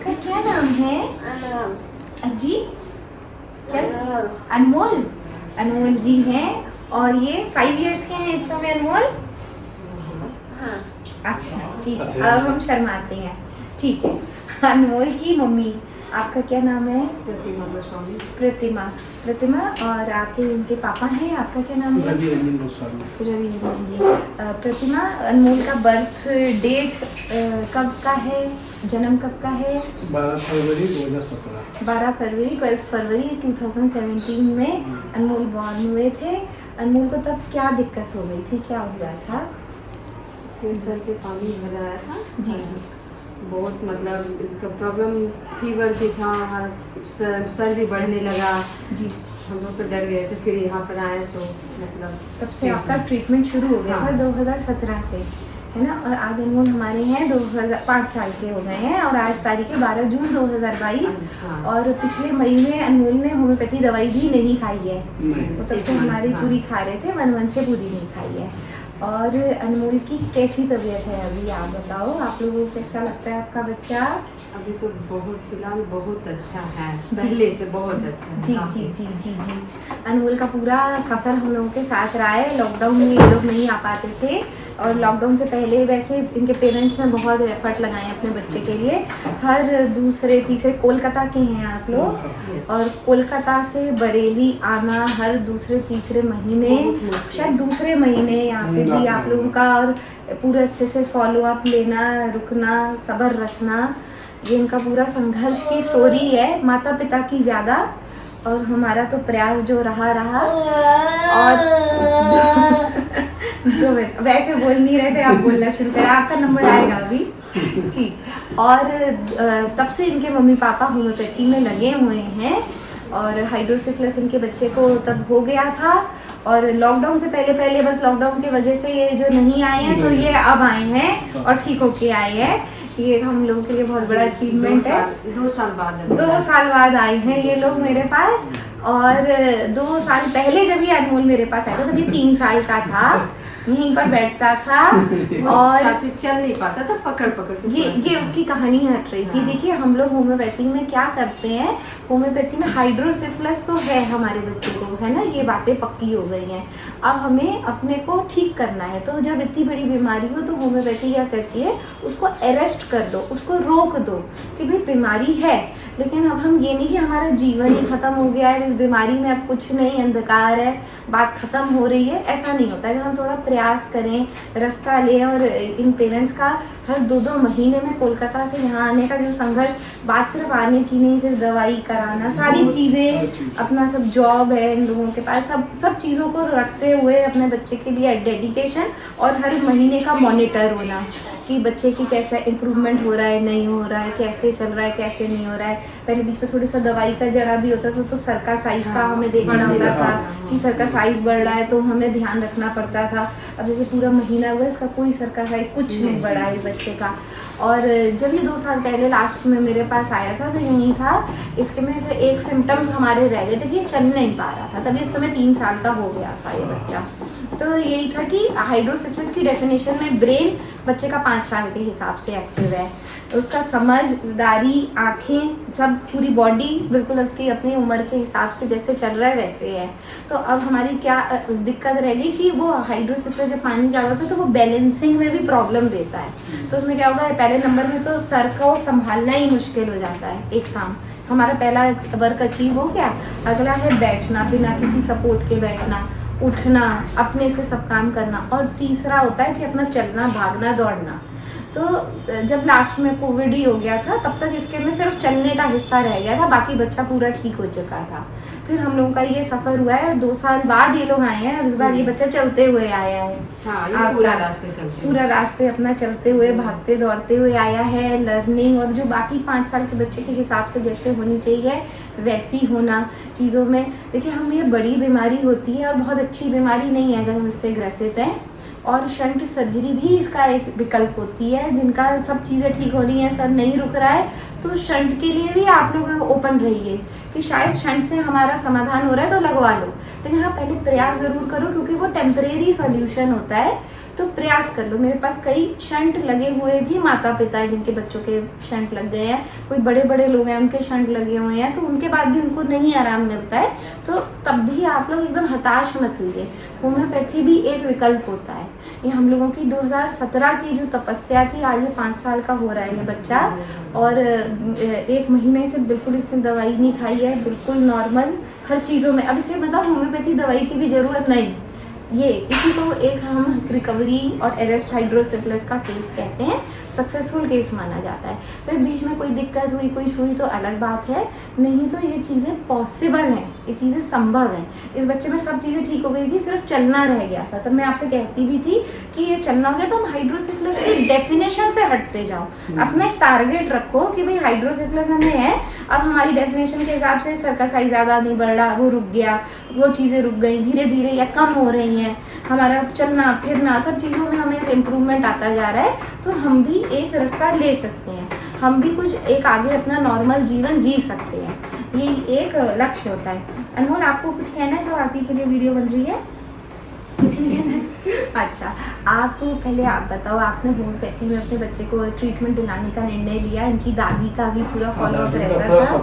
का क्या नाम है? अजी क्या? अनमोल। अनमोल जी हैं और ये 5 इयर्स के हैं इस समय अनमोल। अच्छा ठीक है, अब हम शर्माते हैं। ठीक है, अनमोल की मम्मी, आपका क्या नाम है? प्रतिमा गोस्वामी। प्रतिमा। प्रतिमा, और आपके उनके पापा हैं, आपका क्या नाम है? रवि रंजन गोस्वामी। रवि रंजन जी। प्रतिमा, अनमोल का बर्थ डेट कब का है, जन्म कब का है? 12 फरवरी 2017। 12 फरवरी 12 फरवरी 2017 में अनमोल बॉर्न हुए थे। अनमोल को तब क्या दिक्कत हो गई थी, क्या हो गया था? इसके सर पे पानी भर आया था। जी जी। बहुत मतलब इसका प्रॉब्लम, फीवर भी था, सर भी बढ़ने लगा जी। हम लोग तो डर गए थे, फिर यहाँ पर आए तो मतलब तब से आपका ट्रीटमेंट शुरू हो गया था 2017 से, है ना? और आज अनमोल हमारे हैं 5 साल के हो गए हैं और आज तारीख है 12 जून 2022। और पिछले महीने अनमोल ने होम्योपैथी दवाई भी नहीं खाई है, वो तब से हमारी पूरी खा रहे थे, 1 मंथ से पूरी नहीं खाई है। और अनमोल की कैसी तबीयत है अभी, आप बताओ, आप लोगों को कैसा लगता है आपका बच्चा? अभी तो बहुत फिलहाल बहुत अच्छा है, पहले से बहुत अच्छा है। जी जी जी जी जी। अनमोल का पूरा सफ़र हम लोगों के साथ रहा है। लॉकडाउन में ये लोग नहीं आ पाते थे और लॉकडाउन से पहले वैसे इनके पेरेंट्स ने बहुत एफर्ट लगाए अपने बच्चे के लिए। हर दूसरे तीसरे, कोलकाता के हैं आप लोग, और कोलकाता से बरेली आना हर दूसरे तीसरे महीने, शायद दूसरे महीने यहाँ पे भी आप लोगों का, और पूरा अच्छे से फॉलो अप लेना, रुकना, सब्र रखना, ये इनका पूरा संघर्ष की स्टोरी है, माता पिता की ज़्यादा, और हमारा तो प्रयास जो रहा। और 2 मिनट, वैसे बोल नहीं रहे थे, आप बोलना शुरू करें, आपका नंबर आएगा अभी। ठीक। और तब से इनके मम्मी पापा होम्योपैथी में लगे हुए हैं और हाइड्रोसिफिलिस इनके बच्चे को तब हो गया था, और लॉकडाउन से पहले बस लॉकडाउन की वजह से ये जो नहीं आए हैं तो ये अब आए हैं और ठीक होके आए हैं। ये हम लोगों के लिए बहुत बड़ा अचीवमेंट है। 2 साल बाद 2 साल बाद आए हैं ये लोग मेरे पास, और 2 साल पहले जब ये अनमोल मेरे पास आया था तब ये 3 साल का था, यहीं पर बैठता था और फिर चल नहीं पाता था, पकड़ के ये उसकी कहानी हट रही थी। देखिए, हम लोग होम्योपैथी में क्या करते हैं, होम्योपैथी में हाइड्रोसिफिलिस तो है हमारे बच्चे को, है ना, ये बातें पक्की हो गई हैं। अब हमें अपने को ठीक करना है, तो जब इतनी बड़ी बीमारी हो तो होम्योपैथी क्या करती है, उसको अरेस्ट कर दो, उसको रोक दो कि भाई बीमारी है, लेकिन अब हम ये नहीं कि हमारा जीवन ही खत्म हो गया है, इस बीमारी में अब कुछ नहीं, अंधकार है, बात खत्म हो रही है, ऐसा नहीं होता। अगर हम थोड़ा प्रयास करें, रास्ता लें, और इन पेरेंट्स का हर 2-2 महीने में कोलकाता से यहाँ आने का जो संघर्ष, बात सिर्फ आने की नहीं, फिर दवाई कराना, सारी चीज़ें, अपना सब जॉब है इन लोगों के पास, सब चीज़ों को रखते हुए अपने बच्चे के लिए डेडिकेशन, और हर महीने का मॉनिटर होना कि बच्चे की कैसा इम्प्रूवमेंट हो रहा है, नहीं हो रहा है, कैसे चल रहा है, कैसे नहीं हो रहा है। पहले बीच में थोड़ा सा दवाई का जरा भी होता था तो सर का साइज़ का हमें देखना होता था कि सर का साइज़ बढ़ रहा है, तो हमें ध्यान रखना पड़ता था। अब जैसे पूरा महीना हुआ, इसका कोई सर का साइज़ कुछ नहीं बढ़ा है बच्चे का। और जब ये 2 साल पहले लास्ट में मेरे पास आया था तो यही था, इसके में से एक सिम्टम्स हमारे रह गए थे कि ये चल नहीं पा रहा था, तभी इस समय 3 साल का हो गया था ये बच्चा। तो यही था कि हाइड्रोसिफिलिस की डेफिनेशन में ब्रेन बच्चे का 5 साल के हिसाब से एक्टिव है, तो उसका समझदारी, आँखें, सब पूरी बॉडी बिल्कुल उसकी अपनी उम्र के हिसाब से जैसे चल रहा है वैसे है। तो अब हमारी क्या दिक्कत रहेगी कि वो हाइड्रोसिफिलिस जब पानी ज़्यादा होता है तो वो बैलेंसिंग में भी प्रॉब्लम देता है। तो उसमें क्या होगा, पहले नंबर में तो सर को संभालना ही मुश्किल हो जाता है, एक काम हमारा पहला वर्क अचीव हो गया। अगला है बैठना, बिना किसी सपोर्ट के बैठना, उठना, अपने से सब काम करना, और तीसरा होता है कि अपना चलना, भागना, दौड़ना। तो जब लास्ट में कोविड ही हो गया था तब तक इसके में सिर्फ चलने का हिस्सा रह गया था, बाकी बच्चा पूरा ठीक हो चुका था। फिर हम लोगों का ये सफ़र हुआ है, 2 साल बाद ये लोग आए हैं, उस बार ये बच्चा चलते हुए आया है। हाँ, ये पूरा रास्ते अपना चलते हुए, भागते दौड़ते हुए आया है। लर्निंग, और जो बाकी 5 साल के बच्चे के हिसाब से जैसे होनी चाहिए वैसी होना चीज़ों में। देखिए, हम ये बड़ी बीमारी होती है और बहुत अच्छी बीमारी नहीं है अगर हम इससे ग्रसित हैं, और शंट सर्जरी भी इसका एक विकल्प होती है। जिनका सब चीज़ें ठीक हो रही हैं, सर नहीं रुक रहा है, तो शंट के लिए भी आप लोग ओपन रहिए कि शायद शंट से हमारा समाधान हो रहा है तो लगवा लो, लेकिन हाँ पहले प्रयास ज़रूर करो, क्योंकि वो टेम्परेरी सॉल्यूशन होता है। तो प्रयास कर लो। मेरे पास कई शंट लगे हुए भी माता पिता हैं जिनके बच्चों के शंट लग गए हैं, कोई बड़े बड़े लोग हैं उनके शंट लगे हुए हैं, तो उनके बाद भी उनको नहीं आराम मिलता है, तो तब भी आप लोग एकदम हताश मत हुइए। होम्योपैथी भी एक विकल्प होता है। ये हम लोगों की 2017 की जो तपस्या थी, आज ये 5 साल का हो रहा है ये बच्चा, और 1 महीने से बिल्कुल इसने दवाई नहीं खाई है, बिल्कुल नॉर्मल हर चीज़ों में। अब इसे मतलब होम्योपैथी दवाई की भी ज़रूरत नहीं, ये इसी को एक हम रिकवरी और अरेस्ट हाइड्रोसिफिलिस का केस कहते हैं, सक्सेसफुल केस माना जाता है। फिर बीच में कोई दिक्कत हुई, कोई हुई तो अलग बात है, नहीं तो ये चीज़ें पॉसिबल हैं, ये चीज़ें संभव हैं। इस बच्चे में सब चीज़ें ठीक हो गई थी, सिर्फ चलना रह गया था। तब मैं आपसे कहती भी थी कि ये चलना हो गया तो हम हाइड्रोसिफिलिस की डेफिनेशन से हटते जाओ, अपना एक टारगेट रखो कि भाई हाइड्रोसिफिलिस हमें है, अब हमारी डेफिनेशन के हिसाब से सर का साइज ज़्यादा नहीं बढ़ रहा, वो रुक गया, वो चीज़ें रुक गई धीरे धीरे या कम हो रही हैं, हमारा चलना फिरना सब चीज़ों में हमें इम्प्रूवमेंट आता जा रहा है, तो हम भी एक रास्ता ले सकते हैं, हम भी कुछ एक आगे अपना नॉर्मल जीवन जी सकते हैं। ये एक लक्ष्य होता है। अनमोल, आपको कुछ कहना है? तो आप ही के लिए वीडियो बन रही है, कुछ नहीं कहना है? अच्छा, आप पहले आप बताओ, आपने होम्योपैथी में अपने बच्चे को ट्रीटमेंट दिलाने का निर्णय लिया, इनकी दादी का भी पूरा फॉलोअप रहता था,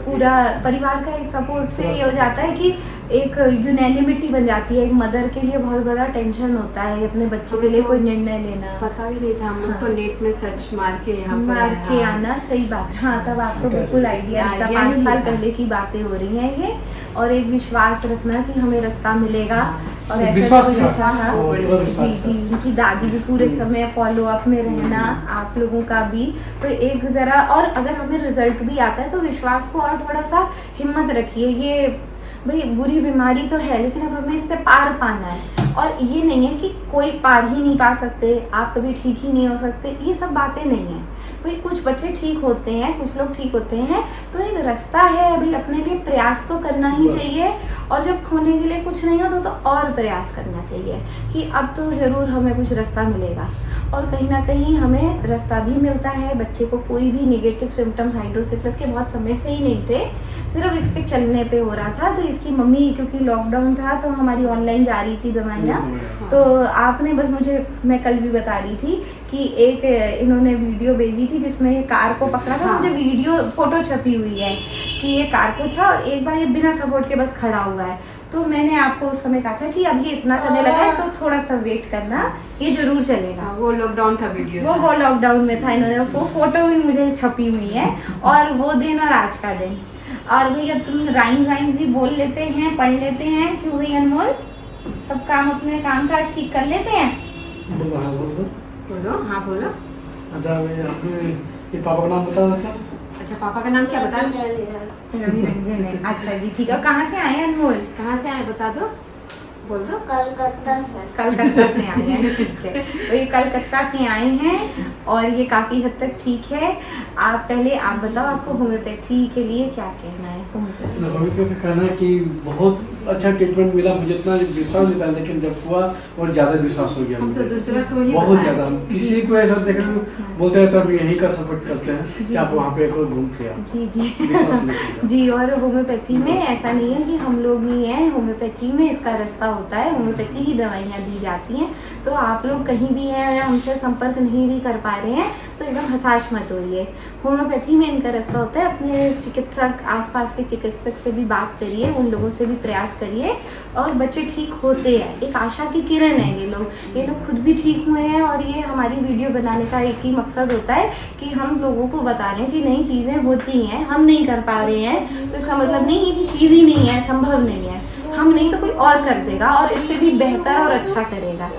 पूरा परिवार का एक सपोर्ट से ये हो जाता है कि एक यूनैनिमिटी बन जाती है। एक मदर के लिए बहुत बड़ा टेंशन होता है अपने बच्चे के लिए कोई निर्णय लेना। पता भी नहीं था, हम लोग तो नेट में सर्च मार के यहाँ मार के आना, सही बात। हाँ, तब आपको बिल्कुल आइडिया नहीं था, 5 साल पहले की बातें हो रही हैं ये, और एक विश्वास रखना कि हमें रास्ता मिलेगा, और ऐसा जी जी, उनकी दादी भी पूरे समय फॉलो अप में रहना, आप लोगों का भी, तो एक ज़रा, और अगर हमें रिजल्ट भी आता है तो विश्वास को और थोड़ा सा हिम्मत रखिए। ये भाई बुरी बीमारी तो है, लेकिन अब हमें इससे पार पाना है, और ये नहीं है कि कोई पार ही नहीं पा सकते, आप कभी ठीक ही नहीं हो सकते, ये सब बातें नहीं हैं। भाई कुछ बच्चे ठीक होते हैं, कुछ लोग ठीक होते हैं, तो एक रास्ता है, अभी अपने लिए प्रयास तो करना ही चाहिए, और जब खोने के लिए कुछ नहीं हो तो और प्रयास करना चाहिए कि अब तो ज़रूर हमें कुछ रास्ता मिलेगा। और कहीं ना कहीं हमें रास्ता भी मिलता है। बच्चे को कोई भी नेगेटिव सिम्टम्स हाइड्रोसिफिलिस के बहुत समय से ही नहीं थे, सिर्फ इसके चलने पे हो रहा था। तो इसकी मम्मी, क्योंकि लॉकडाउन था तो हमारी ऑनलाइन जा रही थी दवाइयाँ, तो आपने बस मुझे, मैं कल भी बता रही थी कि एक इन्होंने वीडियो भेजी थी जिसमें ये कार को पकड़ा था। मुझे वीडियो फोटो छपी हुई है कि ये कार को था और एक बार ये बिना सपोर्ट के बस खड़ा हुआ है। तो मैंने आपको उस समय कहा था कि अब ये इतना करने लगा है तो थोड़ा सा वेट करना, ये जरूर चलेगा। वो लॉकडाउन का वीडियो, वो लॉकडाउन में था। इन्होंने वो फोटो भी मुझे छपी हुई है, और वो दिन और आज का दिन। और भैया तुम राइम्स ही बोल लेते हैं, पढ़ लेते हैं, क्यों भाई अनमोल? सब काम अपने काम काज ठीक कर लेते हैं। बोलो। हाँ बोलो। अच्छा, आपने ये पापा का नाम बता था? अच्छा, पापा का नाम क्या बता? रवि रंजन है। अच्छा जी, ठीक है। कहाँ से आए हैं अनमोल? कहाँ से आए बता दो, बोल दो। कलकत्ता से आए हैं, ठीक है। तो ये कलकत्ता से आए हैं और ये काफ़ी हद तक ठीक है। आप पहले आप बताओ, आपको होम्योपैथी के लिए क्या कहना है? होम्योपैथी का कहना है कि बहुत अच्छा ट्रीटमेंट मिला, मुझे इतना विश्वास नहीं था, लेकिन जब हुआ और ज़्यादा विश्वास हो गया। हम तो दूसरा को ही बहुत ज़्यादा, किसी को ऐसा देखने में बोलते हैं तब यही का सपोर्ट करते हैं कि आप वहाँ पे एक और घूम के आओ। जी जी जी। और होम्योपैथी में ऐसा नहीं है कि हम लोग नहीं हैं, होम्योपैथी में इसका रास्ता होता है, होम्योपैथी ही दवाइयाँ दी जाती हैं। तो आप लोग कहीं भी हैं या हमसे संपर्क नहीं भी कर पा रहे हैं तो एकदम हताश मत होइए। होम्योपैथी में इनका रास्ता होता है, अपने चिकित्सक, आसपास के चिकित्सक से भी बात करिए, उन लोगों से भी प्रयास करिए, और बच्चे ठीक होते हैं। एक आशा की किरण है ये लोग खुद भी ठीक हुए हैं। और ये हमारी वीडियो बनाने का एक ही मकसद होता है कि हम लोगों को बता रहे हैं कि नई चीज़ें होती हैं, हम नहीं कर पा रहे हैं तो इसका मतलब नहीं है कि चीज़ ही नहीं है, संभव नहीं है। हम नहीं तो कोई और कर देगा और इससे भी बेहतर और अच्छा करेगा।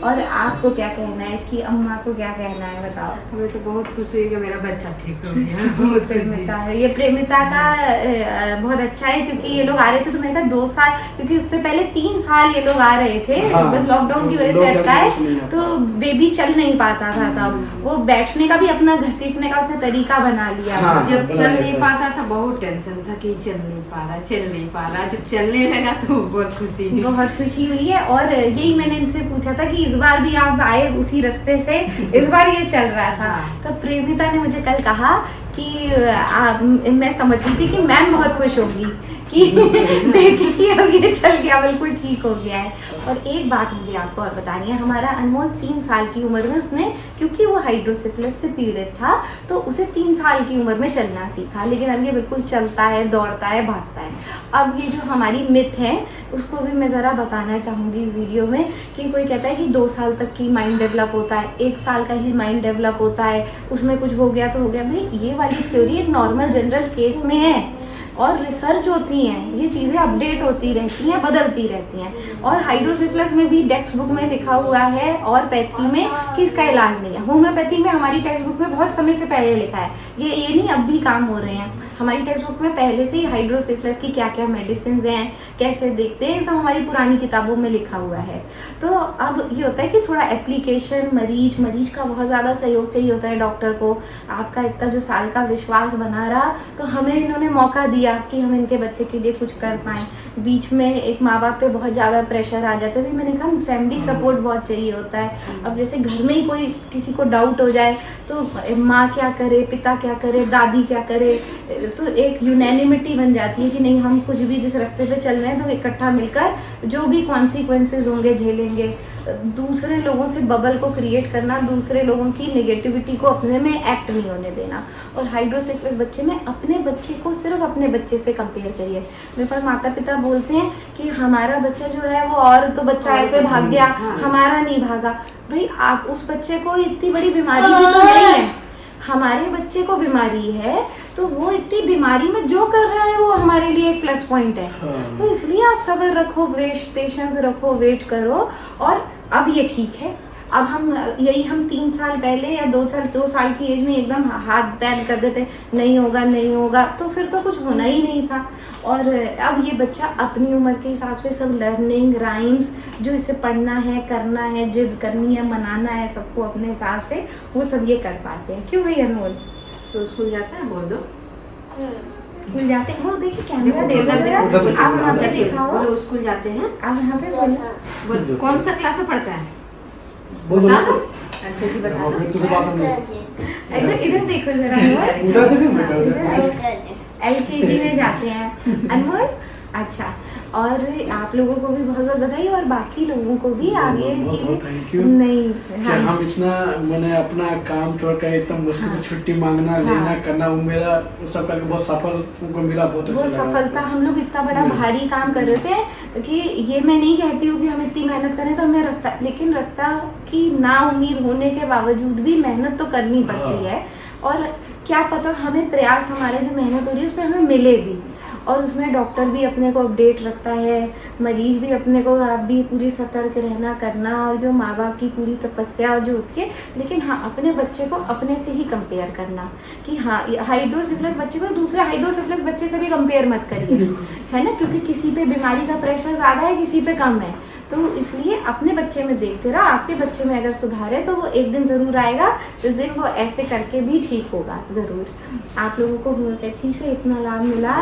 और आपको क्या कहना है, इसकी अम्मा को क्या कहना है, बताओ? हमें तो बहुत खुशी है कि मेरा बच्चा ठीक हो गया। बहुत प्रेमिता है ये, प्रेमिता का बहुत अच्छा है, क्योंकि ये लोग आ रहे थे तो मैंने कहा 2 साल, क्योंकि उससे पहले 3 साल ये लोग आ रहे थे। हाँ, बस लॉकडाउन की वजह से अटकाए, तो बेबी चल नहीं पाता था। तब वो बैठने का भी अपना घसीटने का उसने तरीका बना लिया। हाँ, जब चल नहीं पाता था बहुत टेंशन था कि चल नहीं पा रहा। जब चलने लगा तो बहुत खुशी हुई। बहुत खुशी हुई है। और यही मैंने इनसे पूछा था कि इस बार भी आप आए उसी रास्ते से, इस बार ये चल रहा था। तो प्रेमिता ने मुझे कल कहा कि मैं समझ गई थी कि मैम बहुत खुश होगी कि देखिए कि अब ये चल गया, बिल्कुल ठीक हो गया है। और एक बात मुझे आपको और बतानी है, हमारा अनमोल 3 साल की उम्र में उसने, क्योंकि वो हाइड्रोसिफिलिस से पीड़ित था तो उसे 3 साल की उम्र में चलना सीखा, लेकिन अब ये बिल्कुल चलता है, दौड़ता है, भागता है। अब ये जो हमारी मिथ है उसको भी मैं ज़रा बताना चाहूँगी इस वीडियो में कि कोई कहता है कि 2 साल तक की माइंड डेवलप होता है, 1 साल का ही माइंड डेवलप होता है, उसमें कुछ हो गया तो हो गया। भाई ये वाली थ्योरी एक नॉर्मल जनरल केस में है और रिसर्च होती हैं, ये चीज़ें अपडेट होती रहती हैं, बदलती रहती हैं। और हाइड्रोसिफिलिस में भी टेक्स्ट बुक में लिखा हुआ है और पैथी में कि इसका इलाज नहीं है। होम्योपैथी में हमारी टेक्स्ट बुक में बहुत समय से पहले लिखा है, ये नहीं अब भी काम हो रहे हैं। हमारी टेक्स्ट बुक में पहले से ही हाइड्रोसिफिलिस की क्या क्या मेडिसिन हैं, कैसे देखते हैं, सब हमारी पुरानी किताबों में लिखा हुआ है। तो अब ये होता है कि थोड़ा एप्लीकेशन, मरीज का बहुत ज़्यादा सहयोग चाहिए होता है डॉक्टर को। आपका इतना जो साल का विश्वास बना रहा तो हमें इन्होंने मौका दिया कि हम इनके बच्चे के लिए कुछ कर पाएँ। बीच में एक माँ बाप पे बहुत ज़्यादा प्रेशर आ जाता है, भी मैंने कहा फैमिली सपोर्ट बहुत चाहिए होता है। अब जैसे घर में ही कोई किसी को डाउट हो जाए तो माँ क्या करे, पिता क्या करे, दादी क्या करे, तो एक यूनैनिमिटी बन जाती है कि नहीं, हम कुछ भी जिस रास्ते पे चल रहे हैं तो इकट्ठा मिलकर जो भी कॉन्सिक्वेंसेस होंगे झेलेंगे। दूसरे लोगों से बबल को क्रिएट करना, दूसरे लोगों की नेगेटिविटी को अपने में एक्ट नहीं होने देना। और हाइड्रोसिफिलिस बच्चे में अपने बच्चे को सिर्फ अपने बच्चे से कंपेयर करिए। मेरे पास माता पिता बोलते हैं कि हमारा बच्चा जो है वो और तो बच्चा ऐसे भाग गया, हमारा नहीं भागा। भाई आप उस बच्चे को इतनी बड़ी बीमारी भी तो नहीं है, हमारे बच्चे को बीमारी है तो वो इतनी बीमारी में जो कर रहा है वो हमारे लिए एक प्लस पॉइंट है। तो इसलिए आप सब्र रखो, पेशेंस रखो, वेट करो। और अब ये ठीक है। अब हम 3 साल पहले या 2 साल की एज में एकदम हाथ बैन कर देते, नहीं होगा, तो फिर तो कुछ होना ही नहीं था। और अब ये बच्चा अपनी उम्र के हिसाब से सब लर्निंग, राइम्स जो इसे पढ़ना है, करना है, जिद करनी है, मनाना है सबको अपने हिसाब से, वो सब ये कर पाते हैं। क्यों भाई अनमोल? तो स्कूल जाता है, बोल दो। स्कूल जाते हैं, वो देखिए कैमरा देखो, आप वहाँ पे दिखाओ। बोलो स्कूल जाते हैं, आप यहाँ पे बोलो। कौन सा क्लास में पढ़ता है? बोलो अच्छा जी बता दो। इधर देखो जरा, LKG में जाते हैं अनमोल। अच्छा, और आप लोगों को भी बहुत बहुत बधाई, और बाकी लोगों को भी आप ये चीज़ें नहीं, हाँ, हम इतना मैंने अपना काम छोड़ कर इतना मुश्किल से छुट्टी मांगना, लेना, करना, वो मेरा सब करके बहुत सफल उनको मिला, बहुत वो सफलता। हम लोग इतना बड़ा भारी काम कर रहे थे कि ये मैं नहीं कहती हूँ कि हम इतनी मेहनत करें तो हमें रास्ता, लेकिन रास्ता की ना उम्मीद होने के बावजूद भी मेहनत तो करनी पड़ती है। और क्या पता हमें प्रयास, हमारे जो मेहनत हो रही है उसमें हमें मिले भी। और उसमें डॉक्टर भी अपने को अपडेट रखता है, मरीज भी अपने को, आप भी पूरी सतर्क रहना, करना, और जो माँ बाप की पूरी तपस्या जो होती है। लेकिन हाँ, अपने बच्चे को अपने से ही कंपेयर करना कि हाँ, हाइड्रोसिफिलिस बच्चे को दूसरे हाइड्रोसिफिलिस बच्चे से भी कंपेयर मत करिए, है ना, क्योंकि किसी पे बीमारी का प्रेशर ज़्यादा है, किसी पे कम है। तो इसलिए अपने बच्चे में देखते रहो, आपके बच्चे में अगर सुधार है तो वो एक दिन ज़रूर आएगा, जिस दिन वो ऐसे करके भी ठीक होगा ज़रूर। आप लोगों को होम्योपैथी से इतना लाभ मिला,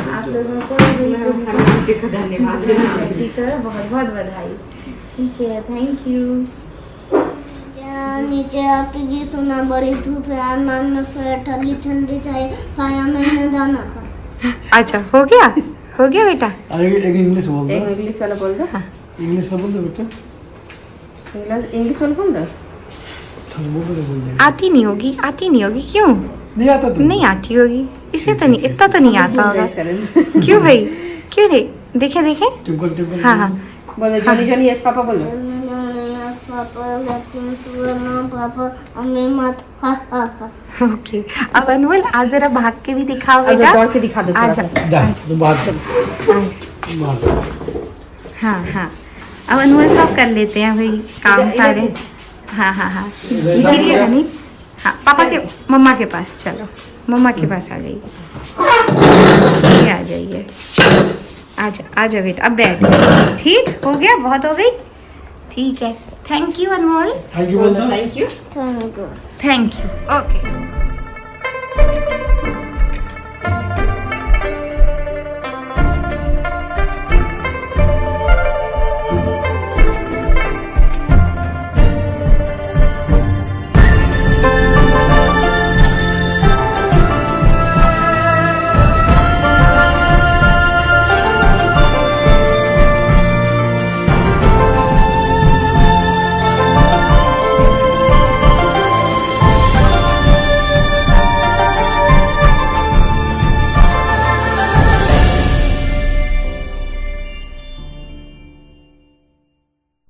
आप लोगों को धन्यवाद, बहुत बहुत बधाई। ठीक है, थैंक यू। नीचे आके की सुना, बड़ी धूप है, आसमान में ठंडी ठंडी छाया में जाना था। अच्छा, हो गया बेटा। एक इंग्लिश बोल दो, इंग्लिश वाला बोल दो। इंग्लिश बोल दो बेटा, इंग्लिश वाला बोल दो। बोल दे। आती नहीं होगी क्यों नहीं आता तुम? नहीं आती होगी, इसे तो नहीं, इतना तो नहीं आता होगा। क्यों भाई, क्यों नहीं? देखे टिम्पल हाँ बोलो, जॉनी यस पापा बोलो। ओके। अब अनमोल आज जरा भाग के भी दिखाओ बेटा। दौड़ के दिखा दो। आजा, तुम बाहर चल। हाँ, अब अनमोल सब कर लेते हैं भाई काम सारे। हाँ, गिरिएगा नहीं। हाँ, पापा के, मम्मा के पास चलो, मम्मा के पास आ जाइए, ये आ जाइए, आजा बेटा, अब बैठ। ठीक हो गया, बहुत हो गई, ठीक है। Thank you Anmol. Thank you, thank you. Thank you, okay.